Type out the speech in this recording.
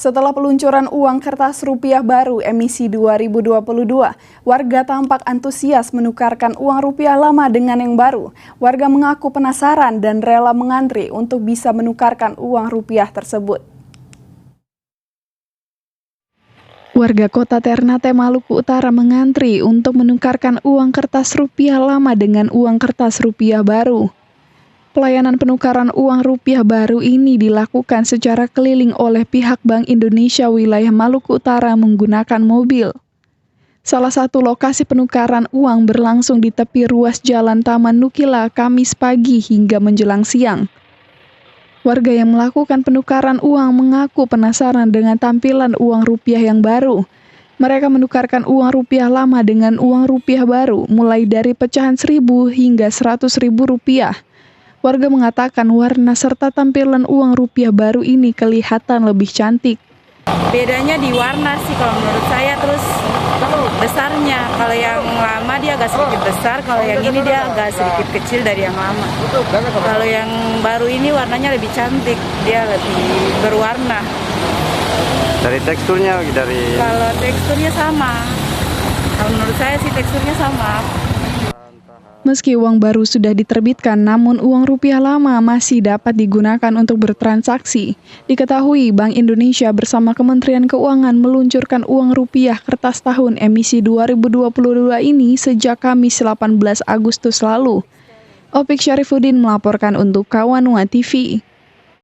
Setelah peluncuran uang kertas rupiah baru emisi 2022, warga tampak antusias menukarkan uang rupiah lama dengan yang baru. Warga mengaku penasaran dan rela mengantri untuk bisa menukarkan uang rupiah tersebut. Warga Kota Ternate, Maluku Utara mengantri untuk menukarkan uang kertas rupiah lama dengan uang kertas rupiah baru. Pelayanan penukaran uang rupiah baru ini dilakukan secara keliling oleh pihak Bank Indonesia wilayah Maluku Utara menggunakan mobil. Salah satu lokasi penukaran uang berlangsung di tepi ruas Jalan Taman Nukila Kamis pagi hingga menjelang siang. Warga yang melakukan penukaran uang mengaku penasaran dengan tampilan uang rupiah yang baru. Mereka menukarkan uang rupiah lama dengan uang rupiah baru, mulai dari pecahan 1.000 hingga 100.000 rupiah. Warga mengatakan warna serta tampilan uang rupiah baru ini kelihatan lebih cantik. Bedanya di warna sih kalau menurut saya, terus besarnya. Kalau yang lama dia agak sedikit besar, kalau yang ini dia agak sedikit kecil dari yang lama. Kalau yang baru ini warnanya lebih cantik, dia lebih berwarna. Dari teksturnya, Kalau teksturnya sama. Kalau menurut saya sih teksturnya sama. Meski uang baru sudah diterbitkan, namun uang rupiah lama masih dapat digunakan untuk bertransaksi. Diketahui Bank Indonesia bersama Kementerian Keuangan meluncurkan uang rupiah kertas tahun emisi 2022 ini sejak Kamis 18 Agustus lalu. Opik Syarifuddin melaporkan untuk Kawanua TV.